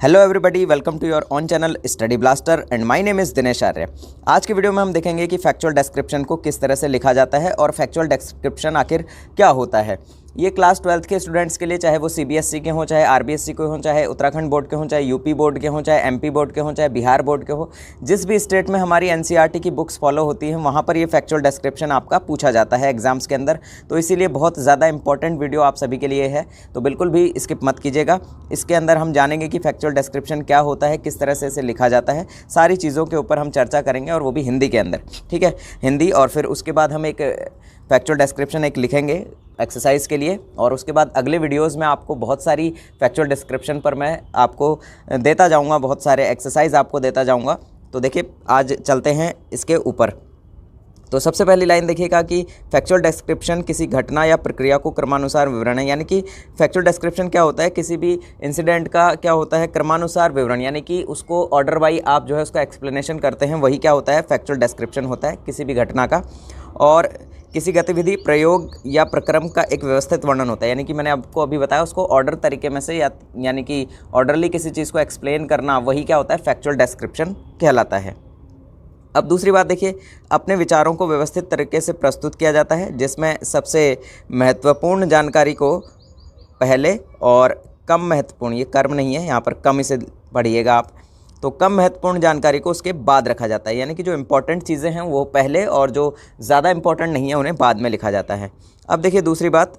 Hello everybody, welcome to your own channel Study Blaster and my name is Dinesh Arya. आज की video में हम देखेंगे कि फैक्चुअल डिस्क्रिप्शन को किस तरह से लिखा जाता है और फैक्चुअल डिस्क्रिप्शन आखिर क्या होता है। ये क्लास 12th के स्टूडेंट्स के लिए, चाहे वो सीबीएसई के हों, चाहे आरबीएसई के हों, चाहे उत्तराखंड बोर्ड के हों, चाहे यूपी बोर्ड के हों, चाहे एमपी बोर्ड के हों, चाहे बिहार बोर्ड के हो, जिस भी स्टेट में हमारी एनसीईआरटी की बुक्स फॉलो होती हैं वहाँ पर ये फैक्चुअल डिस्क्रिप्शन आपका पूछा जाता है एग्जाम्स के अंदर। तो इसीलिए बहुत ज़्यादा इंपॉर्टेंट वीडियो आप सभी के लिए है, तो बिल्कुल भी स्किप मत कीजिएगा। इसके अंदर हम जानेंगे कि फैक्चुअल डिस्क्रिप्शन क्या होता है, किस तरह से इसे लिखा जाता है, सारी चीज़ों के ऊपर हम चर्चा करेंगे, और वो भी हिंदी के अंदर। ठीक है, हिंदी। और फिर उसके बाद हम एक फैक्चुअल डिस्क्रिप्शन एक लिखेंगे एक्सरसाइज के लिए, और उसके बाद अगले वीडियोस में आपको बहुत सारी फैक्चुअल डिस्क्रिप्शन पर मैं आपको देता जाऊंगा, बहुत सारे एक्सरसाइज आपको देता जाऊंगा। तो देखिए, आज चलते हैं इसके ऊपर। तो सबसे पहली लाइन देखिएगा कि फैक्चुअल डिस्क्रिप्शन किसी घटना या प्रक्रिया को क्रमानुसार विवरण है। यानी कि फैक्चुअल डिस्क्रिप्शन क्या होता है, किसी भी इंसिडेंट का क्या होता है, क्रमानुसार विवरण, यानी कि उसको ऑर्डर वाई आप जो है उसका एक्सप्लेनेशन करते हैं, वही क्या होता है, फैक्चुअल डिस्क्रिप्शन होता है किसी भी घटना का। और किसी गतिविधि, प्रयोग या प्रक्रम का एक व्यवस्थित वर्णन होता है, यानी कि मैंने आपको अभी बताया उसको ऑर्डर तरीके में से यानी कि ऑर्डरली किसी चीज़ को एक्सप्लेन करना, वही क्या होता है, फैक्चुअल डिस्क्रिप्शन कहलाता है। अब दूसरी बात देखिए, अपने विचारों को व्यवस्थित तरीके से प्रस्तुत किया जाता है, जिसमें सबसे महत्वपूर्ण जानकारी को पहले और कम महत्वपूर्ण, ये कर्म नहीं है यहाँ पर, कम इसे पढ़िएगा आप, तो कम महत्वपूर्ण जानकारी को उसके बाद रखा जाता है। यानी कि जो इंपॉर्टेंट चीज़ें हैं वो पहले, और जो ज़्यादा इंपॉर्टेंट नहीं है उन्हें बाद में लिखा जाता है। अब देखिए दूसरी बात,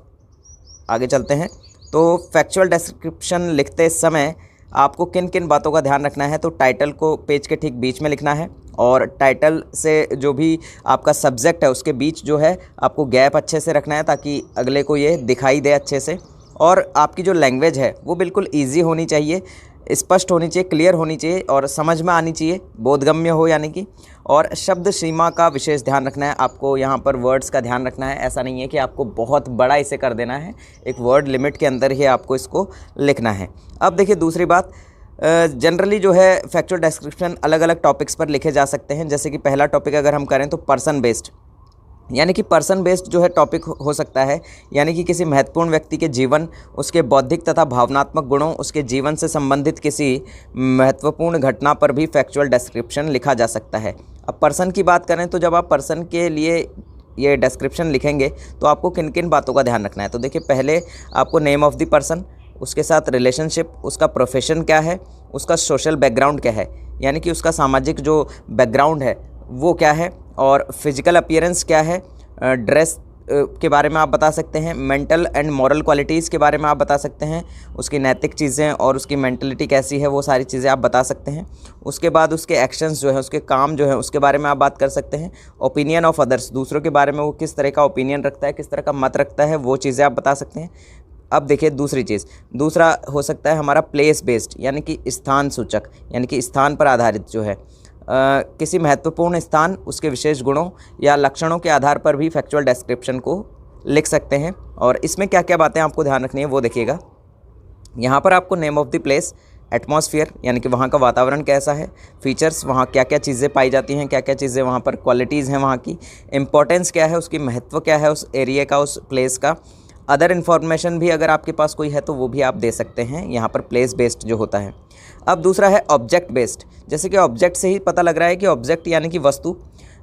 आगे चलते हैं। तो फैक्चुअल डिस्क्रिप्शन लिखते समय आपको किन किन बातों का ध्यान रखना है। तो टाइटल को पेज के ठीक बीच में लिखना है, और टाइटल से जो भी आपका सब्जेक्ट है उसके बीच जो है आपको गैप अच्छे से रखना है, ताकि अगले को ये दिखाई दे अच्छे से। और आपकी जो लैंग्वेज है वो बिल्कुल ईजी होनी चाहिए, स्पष्ट होनी चाहिए, क्लियर होनी चाहिए, और समझ में आनी चाहिए, बोधगम्य हो यानी कि। और शब्द सीमा का विशेष ध्यान रखना है आपको, यहाँ पर वर्ड्स का ध्यान रखना है। ऐसा नहीं है कि आपको बहुत बड़ा इसे कर देना है, एक वर्ड लिमिट के अंदर ही आपको इसको लिखना है। अब देखिए दूसरी बात, जनरली जो है फैक्चुअल डिस्क्रिप्शन अलग अलग टॉपिक्स पर लिखे जा सकते हैं। जैसे कि पहला टॉपिक अगर हम करें तो पर्सन बेस्ड, यानी कि पर्सन बेस्ड जो है टॉपिक हो सकता है, यानी कि किसी महत्वपूर्ण व्यक्ति के जीवन, उसके बौद्धिक तथा भावनात्मक गुणों, उसके जीवन से संबंधित किसी महत्वपूर्ण घटना पर भी फैक्चुअल डिस्क्रिप्शन लिखा जा सकता है। अब पर्सन की बात करें तो जब आप पर्सन के लिए ये डिस्क्रिप्शन लिखेंगे तो आपको किन किन बातों का ध्यान रखना है। तो देखिए, पहले आपको नेम ऑफ़ द पर्सन, उसके साथ रिलेशनशिप, उसका प्रोफेशन क्या है, उसका सोशल बैकग्राउंड क्या है, यानी कि उसका सामाजिक जो बैकग्राउंड है वो क्या है, और फिजिकल अपीयरेंस क्या है, ड्रेस के बारे में आप बता सकते हैं, मेंटल एंड मॉरल क्वालिटीज़ के बारे में आप बता सकते हैं, उसकी नैतिक चीज़ें और उसकी मेंटलिटी कैसी है, वो सारी चीज़ें आप बता सकते हैं। उसके बाद उसके एक्शंस जो है, उसके काम जो है, उसके बारे में आप बात कर सकते हैं। ओपिनियन ऑफ अदर्स, दूसरों के बारे में वो किस तरह का ओपिनियन रखता है, किस तरह का मत रखता है, वो चीज़ें आप बता सकते हैं। अब देखिए दूसरी चीज़, दूसरा हो सकता है हमारा प्लेस बेस्ड, यानी कि स्थान सूचक, यानी कि स्थान पर आधारित जो है, किसी महत्वपूर्ण स्थान, उसके विशेष गुणों या लक्षणों के आधार पर भी फैक्चुअल डिस्क्रिप्शन को लिख सकते हैं। और इसमें क्या क्या बातें आपको ध्यान रखनी है वो देखिएगा। यहाँ पर आपको name of the place, atmosphere, यानी कि वहाँ का वातावरण कैसा है, फीचर्स, वहाँ क्या क्या चीज़ें पाई जाती हैं, क्या क्या चीज़ें वहाँ पर क्वालिटीज़ हैं वहाँ की, इंपॉर्टेंस क्या है, उसकी महत्व क्या है उस एरिया का, उस प्लेस का। अदर इन्फॉर्मेशन भी अगर आपके पास कोई है तो वो भी आप दे सकते हैं, यहाँ पर प्लेस बेस्ड जो होता है। अब दूसरा है ऑब्जेक्ट बेस्ड, जैसे कि ऑब्जेक्ट से ही पता लग रहा है कि ऑब्जेक्ट यानी कि वस्तु,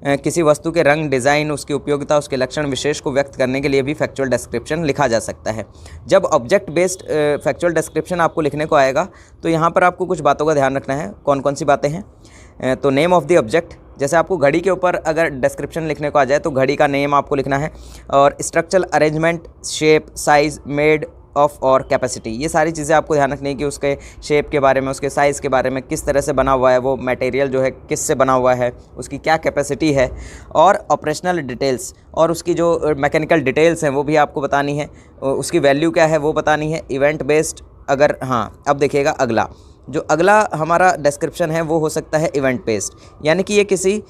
किसी वस्तु के रंग, डिज़ाइन, उसकी उपयोगिता, उसके लक्षण विशेष को व्यक्त करने के लिए भी फैक्चुअल डिस्क्रिप्शन लिखा जा सकता है। जब ऑब्जेक्ट बेस्ड फैक्चुअल डिस्क्रिप्शन आपको लिखने को आएगा तो यहाँ पर आपको कुछ बातों का ध्यान रखना है। कौन कौन सी बातें हैं, तो नेम ऑफ़ द ऑब्जेक्ट, जैसे आपको घड़ी के ऊपर अगर डिस्क्रिप्शन लिखने को आ जाए तो घड़ी का नेम आपको लिखना है। और structural arrangement, shape, size, made of और कैपेसिटी, ये सारी चीज़ें आपको ध्यान रखनी है कि उसके शेप के बारे में, उसके साइज़ के बारे में, किस तरह से बना हुआ है, वो मटेरियल जो है किस से बना हुआ है, उसकी क्या कैपेसिटी है। और ऑपरेशनल डिटेल्स, और उसकी जो मैकेनिकल डिटेल्स हैं वो भी आपको बतानी है, उसकी वैल्यू क्या है वो बतानी है। इवेंट बेस्ड, अगर हाँ, अब देखिएगा अगला, जो अगला हमारा डिस्क्रिप्शन है वो हो सकता है इवेंट बेस्ड, यानी कि ये किसी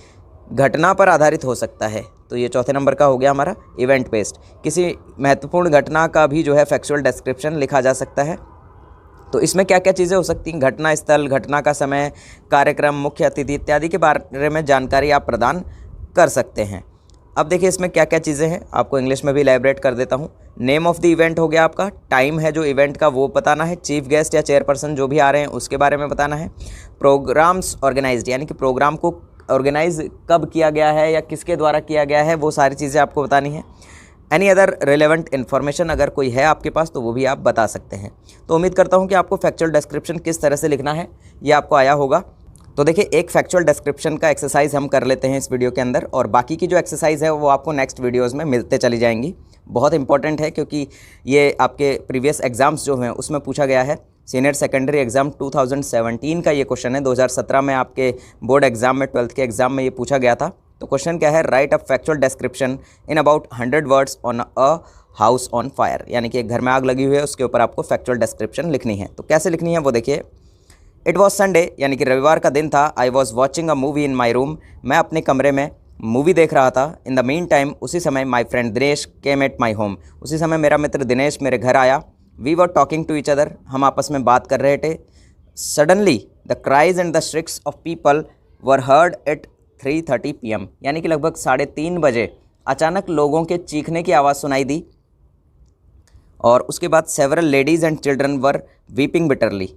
घटना पर आधारित हो सकता है। तो ये चौथे नंबर का हो गया हमारा इवेंट बेस्ड, किसी महत्वपूर्ण घटना का भी जो है फैक्चुअल डिस्क्रिप्शन लिखा जा सकता है। तो इसमें क्या क्या चीज़ें हो सकती हैं, घटना स्थल, घटना का समय, कार्यक्रम, मुख्य अतिथि इत्यादि के बारे में जानकारी आप प्रदान कर सकते हैं। अब देखिए इसमें क्या क्या चीज़ें हैं, आपको इंग्लिश में भी इलैबोरेट कर देता हूँ। नेम ऑफ़ द इवेंट हो गया आपका, टाइम है जो इवेंट का वो बताना है, चीफ गेस्ट या चेयरपर्सन जो भी आ रहे हैं उसके बारे में बताना है, प्रोग्राम्स ऑर्गेनाइज्ड यानी कि प्रोग्राम को ऑर्गेनाइज कब किया गया है या किसके द्वारा किया गया है, वो सारी चीज़ें आपको बतानी है। एनी अदर रिलेवेंट इन्फॉर्मेशन अगर कोई है आपके पास तो वो भी आप बता सकते हैं। तो उम्मीद करता हूँ कि आपको फैक्चुअल डिस्क्रिप्शन किस तरह से लिखना है ये आपको आया होगा। तो देखिए एक फैक्चुअल डिस्क्रिप्शन का एक्सरसाइज हम कर लेते हैं इस वीडियो के अंदर, और बाकी की जो एक्सरसाइज है वो आपको नेक्स्ट वीडियोज़ में मिलते चली जाएंगी। बहुत इंपॉर्टेंट है क्योंकि ये आपके प्रीवियस एग्ज़ाम्स जो हैं उसमें पूछा गया है। सीनियर सेकेंडरी एग्ज़ाम 2017 का ये क्वेश्चन है, 2017 में आपके बोर्ड एग्ज़ाम में 12th के एग्ज़ाम में ये पूछा गया था। तो क्वेश्चन क्या है, right a factual description in about 100 words on a house on fire, यानी कि एक घर में आग लगी हुई है उसके ऊपर आपको फैक्चुअल डिस्क्रिप्शन लिखनी है। तो कैसे लिखनी है वो देखिए। इट वॉज संडे यानी कि रविवार का दिन था। I was watching a movie in my room, मैं अपने कमरे में मूवी देख रहा था। इन द मीन टाइम उसी समय my friend Dinesh came at my home, उसी समय मेरा मित्र दिनेश मेरे घर आया। We were talking to each other, हम आपस में बात कर रहे थे। Suddenly the cries and the shrieks of people were heard at 3:30 PM, यानी कि लगभग 3:30 बजे अचानक लोगों के चीखने की आवाज़ सुनाई दी। और उसके बाद several ladies and children were weeping bitterly,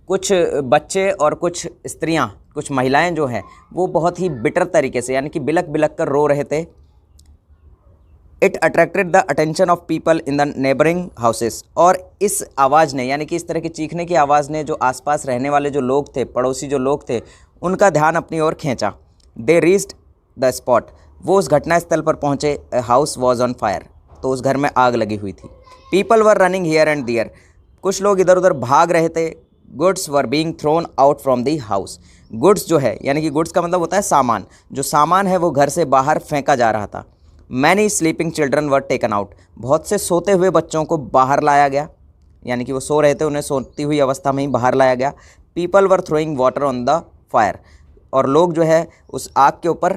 कुछ बच्चे और कुछ स्त्रियां, कुछ महिलाएं जो हैं वो बहुत ही बिटर तरीके से यानी कि बिलक बिलक कर रो रहे थे। It attracted the attention of people in the neighbouring houses, और इस आवाज़ ने यानी कि इस तरह की चीखने की आवाज़ ने जो आसपास रहने वाले जो लोग थे, पड़ोसी जो लोग थे, उनका ध्यान अपनी ओर खींचा। दे रीच्ड द स्पॉट, वो उस घटना स्थल पर पहुँचे। A house was on fire, तो उस घर में आग लगी हुई थी। People were running here and there, कुछ लोग इधर उधर भाग रहे थे। Goods were being thrown out from the house, goods जो है यानी कि गुड्स का मतलब होता है सामान, जो सामान है वो घर से बाहर फेंका जा रहा था। Many sleeping children were taken out, बहुत से सोते हुए बच्चों को बाहर लाया गया, यानी कि वो सो रहे थे, उन्हें सोती हुई अवस्था में ही बाहर लाया गया। People were throwing water on the fire, और लोग जो है उस आग के ऊपर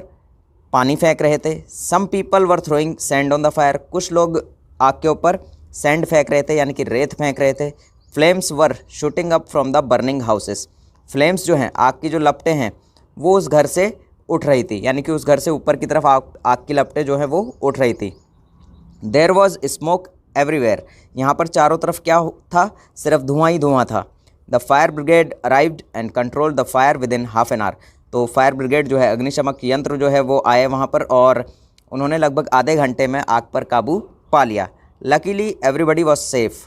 पानी फेंक रहे थे। Some people were throwing sand on the fire, कुछ लोग आग के ऊपर सैंड फेंक रहे थे यानी कि रेत फेंक रहे थे। Flames were shooting up from the burning houses, flames जो हैं आग की जो लपटें हैं वो उस घर से उठ रही थी, यानी कि उस घर से ऊपर की तरफ आग की लपटें जो हैं वो उठ रही थी। देयर वॉज स्मोक एवरीवेयर, यहाँ पर चारों तरफ क्या था, सिर्फ धुआं ही धुआं था। The fire brigade arrived and control the fire with in half an hour, तो फायर ब्रिगेड जो है अग्निशमक यंत्र जो है वो आए वहाँ पर और उन्होंने लगभग आधे घंटे में आग पर काबू पा लिया। लकीली एवरीबडी वॉज सेफ,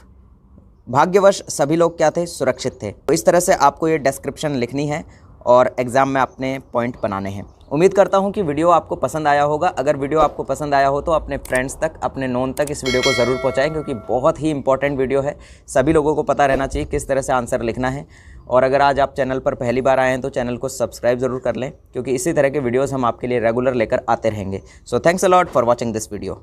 भाग्यवश सभी लोग क्या थे, सुरक्षित थे। तो इस तरह से आपको ये डिस्क्रिप्शन लिखनी है और एग्ज़ाम में अपने पॉइंट बनाने हैं। उम्मीद करता हूँ कि वीडियो आपको पसंद आया होगा। अगर वीडियो आपको पसंद आया हो तो अपने फ्रेंड्स तक, अपने नोन तक इस वीडियो को ज़रूर पहुँचाएं, क्योंकि बहुत ही इंपॉर्टेंट वीडियो है। सभी लोगों को पता रहना चाहिए किस तरह से आंसर लिखना है। और अगर आज आप चैनल पर पहली बार आए हैं तो चैनल को सब्सक्राइब ज़रूर कर लें, क्योंकि इसी तरह के वीडियोज़ हम आपके लिए रेगुलर लेकर आते रहेंगे। So thanks a lot for watching this video.